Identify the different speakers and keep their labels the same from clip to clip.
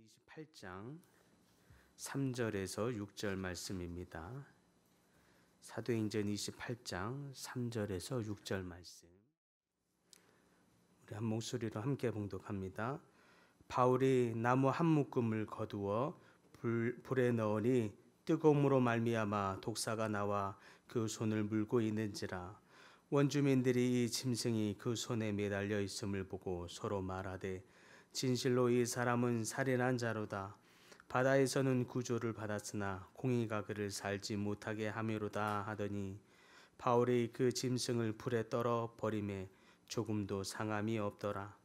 Speaker 1: 28장 3절에서 6절 말씀입니다. 사도행전 28장 3절에서 6절 말씀. 우리 한 목소리로 함께 봉독합니다. 바울이 나무 한 묶음을 거두어 불에 넣으니 뜨거움으로 말미암아 독사가 나와 그 손을 물고 있는지라. 원주민들이 이 짐승이 그 손에 매달려 있음을 보고 서로 말하되 진실로 이 사람은 살인한 자로다. 바다에서는 구조를 받았으나 공의가 그를 살지 못하게 함이로다 하더니 바울이 그 짐승을 불에 떨어 버림에 조금도 상함이 없더라.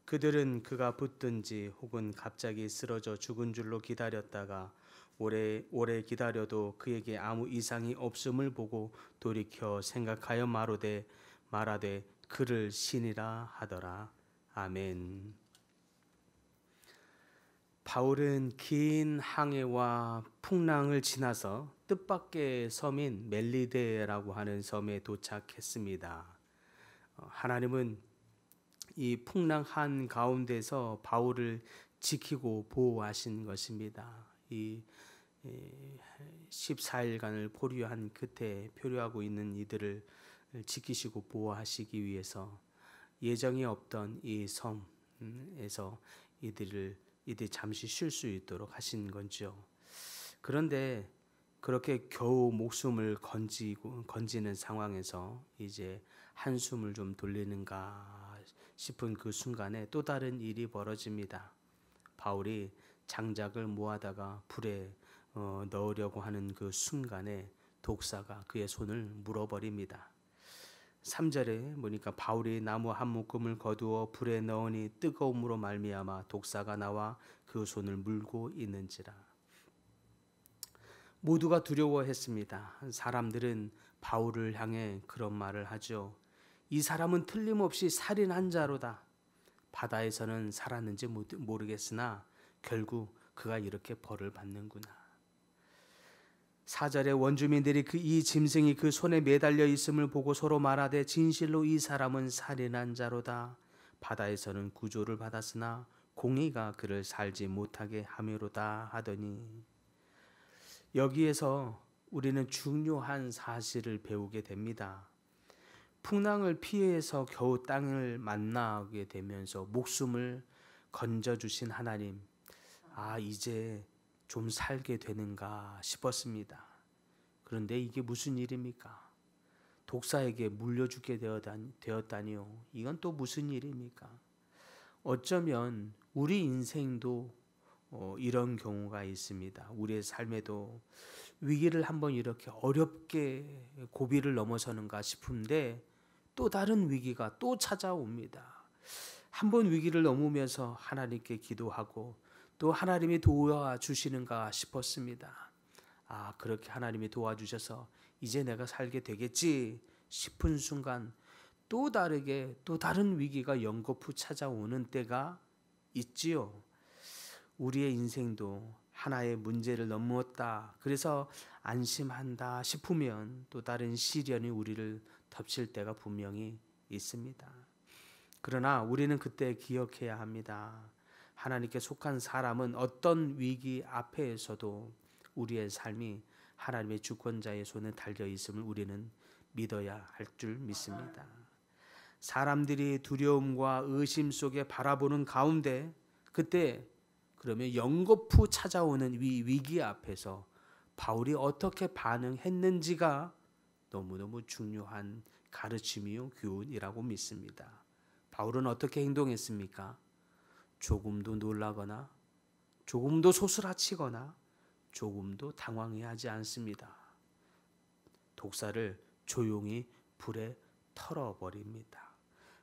Speaker 1: 그들은 그가 붙든지 혹은 갑자기 쓰러져 죽은 줄로 기다렸다가 오래 기다려도 그에게 아무 이상이 없음을 보고 돌이켜 생각하여 말하되 그를 신이라 하더라. 아멘. 바울은 긴 항해와 풍랑을 지나서 뜻밖의 섬인 멜리데라고 하는 섬에 도착했습니다. 하나님은 이 풍랑 한 가운데서 바울을 지키고 보호하신 것입니다. 이 14일간을 포류한 끝에 표류하고 있는 이들을 지키시고 보호하시기 위해서 예정이 없던 이 섬에서 이들이 잠시 쉴 수 있도록 하신 건지요. 그런데 그렇게 겨우 목숨을 건지는 상황에서 이제 한숨을 좀 돌리는가 싶은 그 순간에 또 다른 일이 벌어집니다. 바울이 장작을 모아다가 불에 넣으려고 하는 그 순간에 독사가 그의 손을 물어버립니다. 3절에 보니까 바울이 나무 한 묶음을 거두어 불에 넣으니 뜨거움으로 말미암아 독사가 나와 그 손을 물고 있는지라. 모두가 두려워했습니다. 사람들은 바울을 향해 그런 말을 하죠. 이 사람은 틀림없이 살인한 자로다. 바다에서는 살았는지 모르겠으나 결국 그가 이렇게 벌을 받는구나. 4절에 원주민들이 이 짐승이 그 손에 매달려 있음을 보고 서로 말하되 진실로 이 사람은 살인한 자로다. 바다에서는 구조를 받았으나 공의가 그를 살지 못하게 함이로다 하더니, 여기에서 우리는 중요한 사실을 배우게 됩니다. 풍랑을 피해서 겨우 땅을 만나게 되면서 목숨을 건져주신 하나님, 이제 좀 살게 되는가 싶었습니다. 그런데 이게 무슨 일입니까? 독사에게 물려주게 되었다니요. 이건 또 무슨 일입니까? 어쩌면 우리 인생도 이런 경우가 있습니다. 우리의 삶에도 위기를 한번 이렇게 어렵게 고비를 넘어서는가 싶은데 또 다른 위기가 또 찾아옵니다. 한번 위기를 넘으면서 하나님께 기도하고 또 하나님이 도와주시는가 싶었습니다. 그렇게 하나님이 도와주셔서 이제 내가 살게 되겠지 싶은 순간 또 다른 위기가 연거푸 찾아오는 때가 있지요. 우리의 인생도 하나의 문제를 넘었다, 그래서 안심한다 싶으면 또 다른 시련이 우리를 덮칠 때가 분명히 있습니다. 그러나 우리는 그때 기억해야 합니다. 하나님께 속한 사람은 어떤 위기 앞에서도 우리의 삶이 하나님의 주권자의 손에 달려 있음을 우리는 믿어야 할 줄 믿습니다. 사람들이 두려움과 의심 속에 바라보는 가운데 그때 그러면 연거푸 찾아오는 위기 앞에서 바울이 어떻게 반응했는지가 너무너무 중요한 가르침이요 교훈이라고 믿습니다. 바울은 어떻게 행동했습니까? 조금도 놀라거나 조금도 소스라치거나 조금도 당황해하지 않습니다. 독사를 조용히 불에 털어버립니다.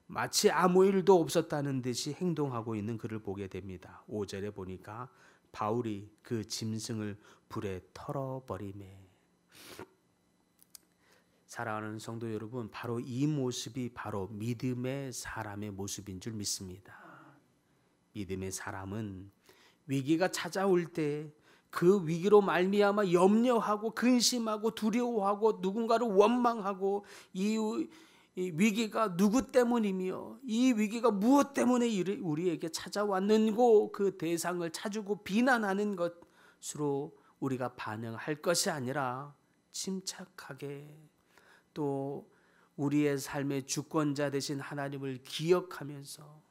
Speaker 1: 마치 아무 일도 없었다는 듯이 행동하고 있는 그를 보게 됩니다. 5절에 보니까 바울이 그 짐승을 불에 털어버리매. 사랑하는 성도 여러분, 바로 이 모습이 바로 믿음의 사람의 모습인 줄 믿습니다. 믿음의 사람은 위기가 찾아올 때 그 위기로 말미암아 염려하고 근심하고 두려워하고 누군가를 원망하고 이 위기가 누구 때문이며 이 위기가 무엇 때문에 우리에게 찾아왔는고 그 대상을 찾고 비난하는 것으로 우리가 반응할 것이 아니라 침착하게 또 우리의 삶의 주권자 되신 하나님을 기억하면서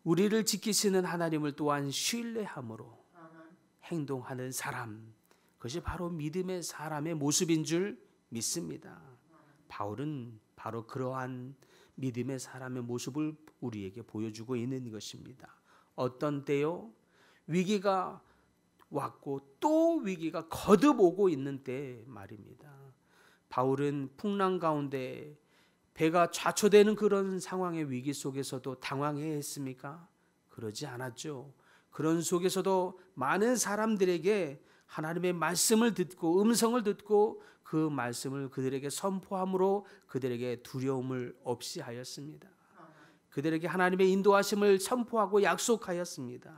Speaker 1: 우리를 지키시는 하나님을 또한 신뢰함으로 행동하는 사람, 그것이 바로 믿음의 사람의 모습인 줄 믿습니다. 바울은 바로 그러한 믿음의 사람의 모습을 우리에게 보여주고 있는 것입니다. 어떤 때요? 위기가 왔고 또 위기가 거듭 오고 있는 때 말입니다. 바울은 풍랑 가운데 배가 좌초되는 그런 상황의 위기 속에서도 당황해야 했습니까? 그러지 않았죠. 그런 속에서도 많은 사람들에게 하나님의 말씀을 듣고 음성을 듣고 그 말씀을 그들에게 선포함으로 그들에게 두려움을 없이 하였습니다. 그들에게 하나님의 인도하심을 선포하고 약속하였습니다.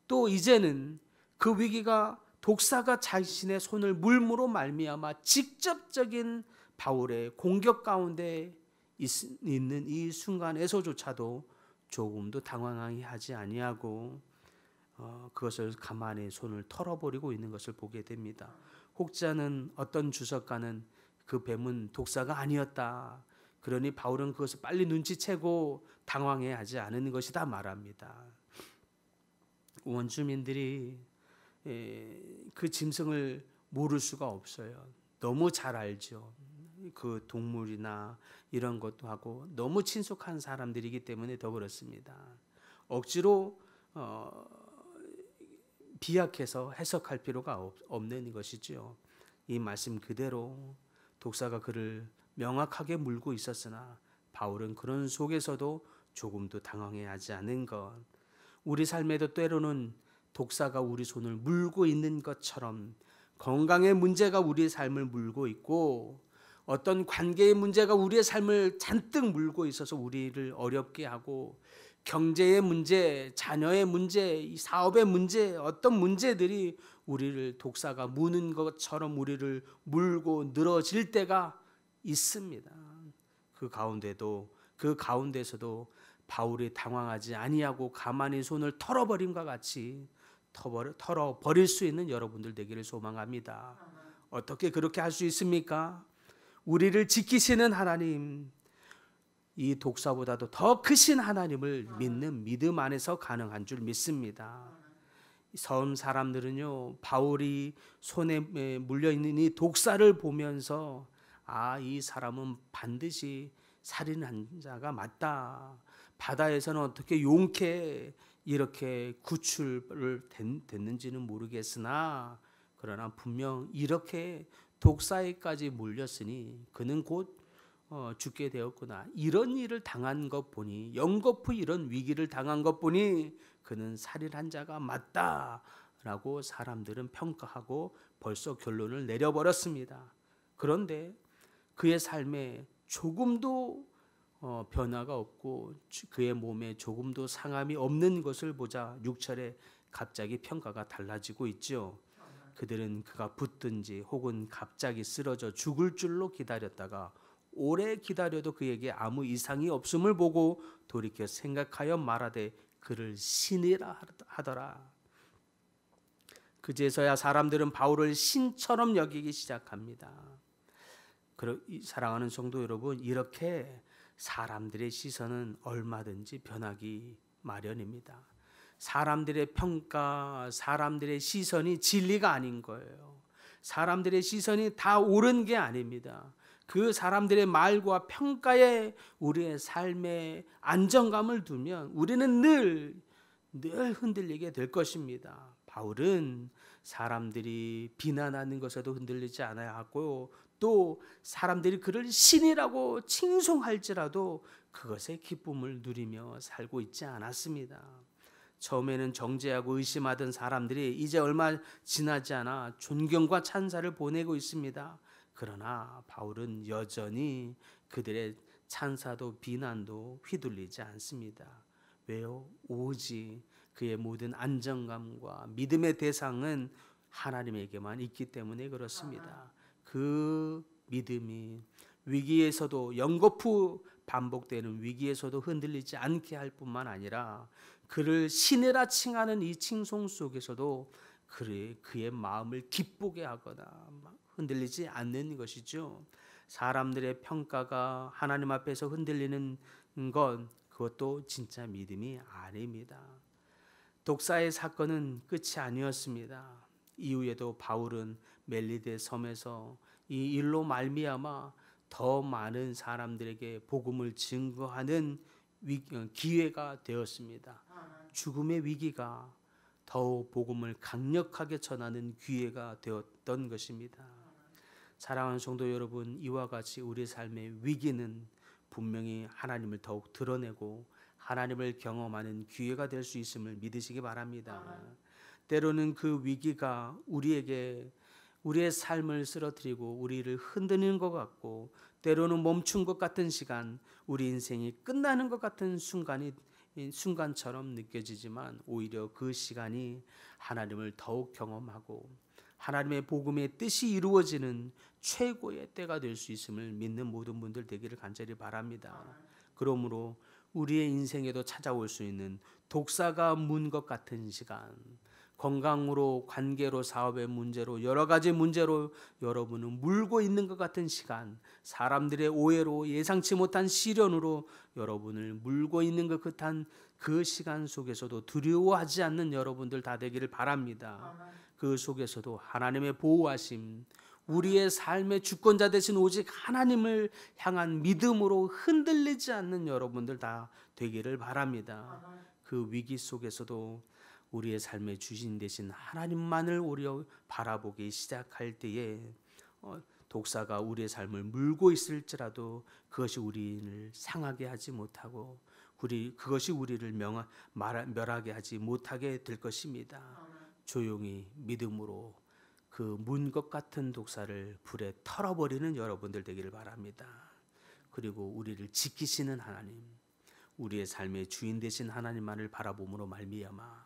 Speaker 1: 또 이제는 그 위기가 독사가 자신의 손을 물므로 말미암아 직접적인 바울의 공격 가운데 있는 이 순간에서조차도 조금도 당황하지 아니하고 그것을 가만히 손을 털어버리고 있는 것을 보게 됩니다. 혹자는 어떤 주석가는 그 뱀은 독사가 아니었다. 그러니 바울은 그것을 빨리 눈치채고 당황해하지 않은 것이다 말합니다. 원주민들이 그 짐승을 모를 수가 없어요. 너무 잘 알죠. 그 동물이나 이런 것도 하고 너무 친숙한 사람들이기 때문에 더 그렇습니다. 억지로 비약해서 해석할 필요가 없는 것이죠. 이 말씀 그대로 독사가 그를 명확하게 물고 있었으나 바울은 그런 속에서도 조금도 당황해하지 않은 것. 우리 삶에도 때로는 독사가 우리 손을 물고 있는 것처럼 건강의 문제가 우리의 삶을 물고 있고 어떤 관계의 문제가 우리의 삶을 잔뜩 물고 있어서 우리를 어렵게 하고 경제의 문제, 자녀의 문제, 사업의 문제, 어떤 문제들이 우리를 독사가 무는 것처럼 우리를 물고 늘어질 때가 있습니다. 그 가운데서도 바울이 당황하지 아니하고 가만히 손을 털어버림과 같이 털어버릴 수 있는 여러분들 되기를 소망합니다. 어떻게 그렇게 할 수 있습니까? 우리를 지키시는 하나님, 이 독사보다도 더 크신 하나님을 믿는 믿음 안에서 가능한 줄 믿습니다. 섬 사람들은요, 바울이 손에 물려있는 이 독사를 보면서 이 사람은 반드시 살인한 자가 맞다. 바다에서는 어떻게 용케 이렇게 구출을 됐는지는 모르겠으나 그러나 분명 이렇게 독사에까지 물렸으니 그는 곧 죽게 되었구나. 이런 일을 당한 것 보니 영거푸 이런 위기를 당한 것 보니 그는 살인한 자가 맞다라고 사람들은 평가하고 벌써 결론을 내려버렸습니다. 그런데 그의 삶에 조금도 변화가 없고 그의 몸에 조금도 상함이 없는 것을 보자 6절에 갑자기 평가가 달라지고 있죠. 그들은 그가 붙든지 혹은 갑자기 쓰러져 죽을 줄로 기다렸다가 오래 기다려도 그에게 아무 이상이 없음을 보고 돌이켜 생각하여 말하되 그를 신이라 하더라. 그제서야 사람들은 바울을 신처럼 여기기 시작합니다. 사랑하는 성도 여러분, 이렇게 사람들의 시선은 얼마든지 변하기 마련입니다. 사람들의 평가, 사람들의 시선이 진리가 아닌 거예요. 사람들의 시선이 다 옳은 게 아닙니다. 그 사람들의 말과 평가에 우리의 삶에 안정감을 두면 우리는 늘 흔들리게 될 것입니다. 바울은 사람들이 비난하는 것에도 흔들리지 않아야 하고 또 사람들이 그를 신이라고 칭송할지라도 그것에 기쁨을 누리며 살고 있지 않았습니다. 처음에는 정죄하고 의심하던 사람들이 이제 얼마 지나지 않아 존경과 찬사를 보내고 있습니다. 그러나 바울은 여전히 그들의 찬사도 비난도 휘둘리지 않습니다. 왜요? 오직 그의 모든 안정감과 믿음의 대상은 하나님에게만 있기 때문에 그렇습니다. 그 믿음이 위기에서도 연거푸 반복되는 위기에서도 흔들리지 않게 할 뿐만 아니라 그를 신이라 칭하는 이 칭송 속에서도 그의 마음을 기쁘게 하거나 흔들리지 않는 것이죠. 사람들의 평가가 하나님 앞에서 흔들리는 건 그것도 진짜 믿음이 아닙니다. 독사의 사건은 끝이 아니었습니다. 이후에도 바울은 멜리데 섬에서 이 일로 말미암아 더 많은 사람들에게 복음을 증거하는 기회가 되었습니다. 죽음의 위기가 더욱 복음을 강력하게 전하는 기회가 되었던 것입니다. 사랑하는 성도 여러분, 이와 같이 우리 삶의 위기는 분명히 하나님을 더욱 드러내고 하나님을 경험하는 기회가 될 수 있음을 믿으시기 바랍니다. 때로는 그 위기가 우리의 삶을 쓰러뜨리고 우리를 흔드는 것 같고, 때로는 멈춘 것 같은 시간, 우리 인생이 끝나는 것 같은 순간처럼 느껴지지만 오히려 그 시간이 하나님을 더욱 경험하고 하나님의 복음의 뜻이 이루어지는 최고의 때가 될 수 있음을 믿는 모든 분들 되기를 간절히 바랍니다. 그러므로 우리의 인생에도 찾아올 수 있는 독사가 문 것 같은 시간, 건강으로, 관계로, 사업의 문제로, 여러 가지 문제로 여러분은 물고 있는 것 같은 시간, 사람들의 오해로, 예상치 못한 시련으로 여러분을 물고 있는 것 같은 그 시간 속에서도 두려워하지 않는 여러분들 다 되기를 바랍니다. 그 속에서도 하나님의 보호하심, 우리의 삶의 주권자 되신 오직 하나님을 향한 믿음으로 흔들리지 않는 여러분들 다 되기를 바랍니다. 그 위기 속에서도 우리의 삶의 주신 되신 하나님만을 오히려 바라보기 시작할 때에 독사가 우리의 삶을 물고 있을지라도 그것이 우리를 상하게 하지 못하고 그것이 우리를 멸하게 하지 못하게 될 것입니다. 조용히 믿음으로 그 문 것 같은 독사를 불에 털어버리는 여러분들 되기를 바랍니다. 그리고 우리를 지키시는 하나님, 우리의 삶의 주인 되신 하나님만을 바라봄으로 말미암아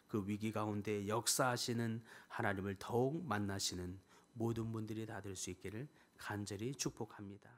Speaker 1: 그 위기 가운데 역사하시는 하나님을 더욱 만나시는 모든 분들이 다 될 수 있기를 간절히 축복합니다.